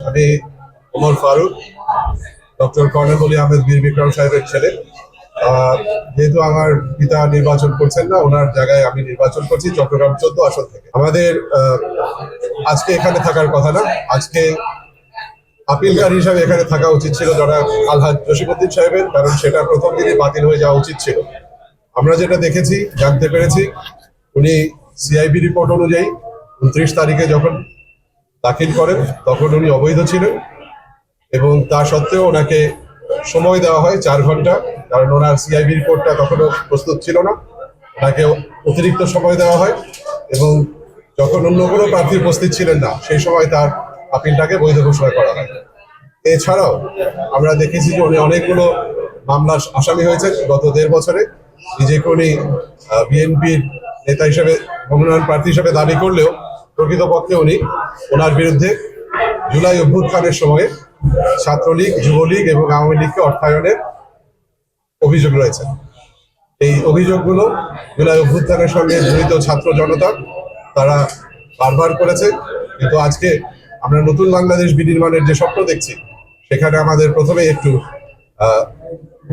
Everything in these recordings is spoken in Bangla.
আমি ওমর ফারুক, ডক্টর কর্নেল অলি আহমেদ বীর বিক্রম সাহেবের ছেলে। যেহেতু আমার পিতা নির্বাচন করছেন না, ওনার জায়গায় আমি নির্বাচন করছি চট্টগ্রাম 14 আসন থেকে। আমাদের আজকে এখানে থাকার কথা না, আজকে আপিলকারী হিসাবে এখানে থাকা উচিত ছিল জনাব আলহাজ জসিমউদ্দিন সাহেবের, কারণ সেটা প্রথম দিনই বাতিল হয়ে যাওয়া উচিত ছিল। আমরা যেটা দেখেছি, জানতে পেরেছি, উনি সিআইবি রিপোর্ট অনুযায়ী 29 তারিখে যখন দাখিল করেন তখন উনি অবৈধ ছিলেন, এবং তা সত্ত্বেও ওনাকে সময় দেওয়া হয় 4 ঘন্টা, কারণ ওনার সিআইবি রিপোর্টটা তখনও প্রস্তুত ছিল না। ওনাকে অতিরিক্ত সময় দেওয়া হয়, এবং যখন অন্য কোনো প্রার্থী উপস্থিত ছিলেন না সেই সময় তার আপিলটাকে বৈধ ঘোষণা করা হয়। এছাড়াও আমরা দেখেছি যে উনি অনেকগুলো মামলার আসামি হয়েছেন গত 1.5 বছরে। নিজেকে উনি বিএনপির নেতা হিসেবে, মনোনয়ন প্রার্থী হিসেবে দাবি করলেও প্রকৃতপক্ষে উনি ওনার বিরুদ্ধে জুলাই অভ্যুত্থানের সময়ে ছাত্রলীগ, যুবলীগ এবং আওয়ামী লীগকে অর্থায়নের অভিযোগ রয়েছে। এই অভিযোগগুলো জুলাই অভ্যুত্থানের সঙ্গে জড়িত ছাত্র জনতা তারা বারবার করেছে, কিন্তু আজকে আমরা নতুন বাংলাদেশ বিনির্মাণের যে স্বপ্ন দেখছি, সেখানে আমাদের প্রথমে একটু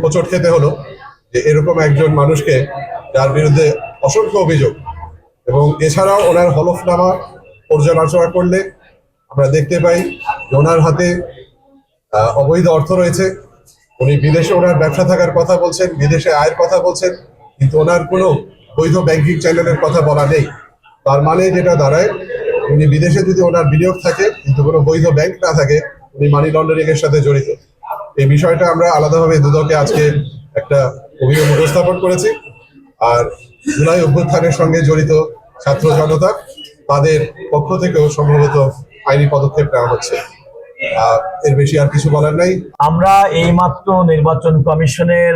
হোঁচট খেতে হলো যে এরকম একজন মানুষকে, যার বিরুদ্ধে অসংখ্য অভিযোগ, এবং এছাড়াও ওনার হলফনামা পর্যালোচনা করলে আমরা দেখতে পাই যে ওনার হাতে অবৈধ অর্থ রয়েছে। উনি বিদেশে ওনার ব্যবসা থাকার কথা বলছেন, বিদেশে আয়ের কথা বলছেন, কিন্তু ওনার কোনো বৈধ ব্যাংকিং চ্যানেলের কথা বলা নেই। তার মানে যেটা দাঁড়ায়, উনি বিদেশে যদি ওনার বিনিয়োগ থাকে কিন্তু কোনো বৈধ ব্যাংক না থাকে, উনি মানি লন্ডারিং এর সাথে জড়িত। এই বিষয়টা আমরা আলাদাভাবে দুদকে আজকে একটা অভিযোগ উপস্থাপন করেছি। আর জুলাই অভ্যুত্থানের সঙ্গে জড়িত ছাত্র জনতা, তাদের পক্ষ থেকেও সম্ভবত আইনি পদক্ষেপ নেওয়া হচ্ছে। এর বেশি আর কিছু বলার নাই। আমরা এইমাত্র নির্বাচন কমিশনের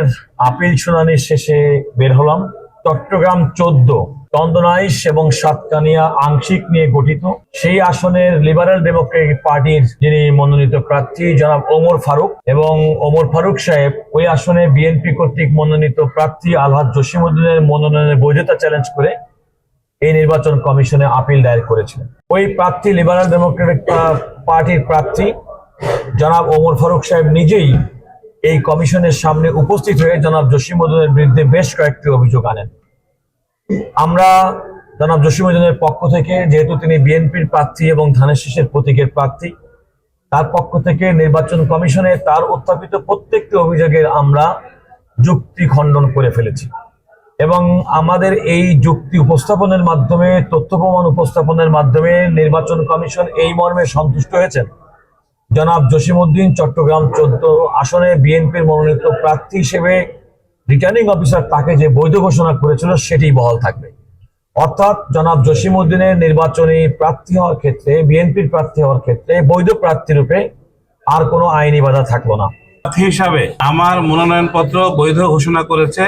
আপিল শুনানি শেষে বের হলাম। চট্টগ্রাম 14 চন্দনাইশ এবং সাতকানিয়া আংশিক নিয়ে গঠিত সেই আসনের লিবারেল ডেমোক্রেটিক পার্টির যিনি মনোনীত প্রার্থী জনাব ওমর ফারুক, এবং ওমর ফারুক সাহেব ওই আসনে বিএনপি কর্তৃক মনোনীত প্রার্থী আলহাজ জসিমউদ্দিনের মনোনয়নের বৈধতা চ্যালেঞ্জ করে এই নির্বাচন কমিশনে আপিল দায়ের করেছিলেন। ওই প্রার্থী লিবারেল ডেমোক্রেটিক পার্টির প্রার্থী জনাব ওমর ফারুক সাহেব নিজেই এই কমিশনের সামনে উপস্থিত হয়ে জনাব জসিমউদ্দিনের বিরুদ্ধে বেশ কয়েকটি অভিযোগ আনেন। আমরা জনাব জসিমউদ্দিনের পক্ষ থেকে, যেহেতু তিনি বিএনপির প্রার্থী এবং ধানের শীষের প্রতীকের প্রার্থী, তার পক্ষ থেকে নির্বাচন কমিশনে তার উত্থাপিত প্রত্যেকটি অভিযোগের আমরা যুক্তি খণ্ডন করে ফেলেছি, এবং আমাদের এই যুক্তি উপস্থাপনের মাধ্যমে, তথ্য প্রমাণ উপস্থাপনের মাধ্যমে নির্বাচন কমিশন এই মর্মে সন্তুষ্ট হয়েছেন, জনাব জসিমউদ্দিন চট্টগ্রাম 14 আসনে বিএনপির মনোনীত প্রার্থী হিসেবে রিটার্নিং অফিসার তাকে যে বৈধ ঘোষণা করেছিল সেটি বহাল থাকবে। অর্থাৎ জনাব জসিমউদ্দিনের নির্বাচনী প্রার্থী হওয়ার ক্ষেত্রে, বিএনপির প্রার্থী হওয়ার ক্ষেত্রে বৈধ প্রার্থী রূপে আর কোনো আইনি বাধা থাকলো না। প্রার্থী হিসাবে আমার মনোনয়নপত্র বৈধ ঘোষণা করেছে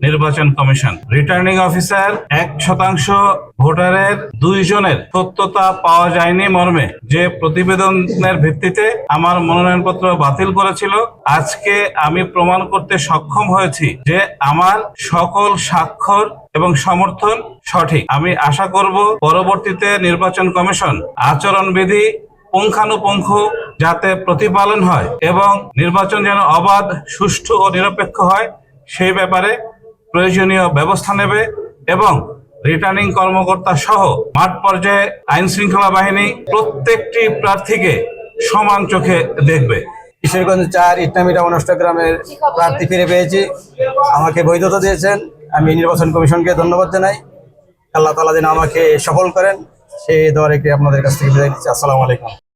নির্বাচন কমিশন। রিটার্নিং অফিসার 1% ভোটারের 2 জনের সত্যতা পাওয়া যায়নি মর্মে যে প্রতিবেদনের ভিত্তিতে আমার মনোনয়নপত্র বাতিল করেছিল, আজকে আমি প্রমাণ করতে সক্ষম হয়েছি যে আমার সকল স্বাক্ষর এবং সমর্থন সঠিক। আমি আশা করব পরবর্তীতে নির্বাচন কমিশন আচরণবিধি পুঙ্খানুপুঙ্খ যাতে প্রতিপালন হয় এবং নির্বাচন যেন অবাধ, সুষ্ঠু ও নিরপেক্ষ হয়, সেই ব্যাপারে প্রয়োজনীয় ব্যবস্থা নেবে, এবং রিটার্নিং কর্মকর্তা সহ মাঠ পর্যায়ে আইন শৃঙ্খলা বাহিনী প্রত্যেকটি প্রার্থীকে সমান চোখে দেখবে। কিশোরগঞ্জ 4 ইটনামিটা 59 গ্রামের প্রার্থী ফিরে পেয়েছি। আমাকে বৈধতা দিয়েছেন, আমি নির্বাচন কমিশনকে ধন্যবাদ জানাই। আল্লাহ তাআলা যেন আমাকে সফল করেন, সেই দোয়া রেখে আপনাদের কাছ থেকে বিদায় নিচ্ছি। আসসালামু আলাইকুম।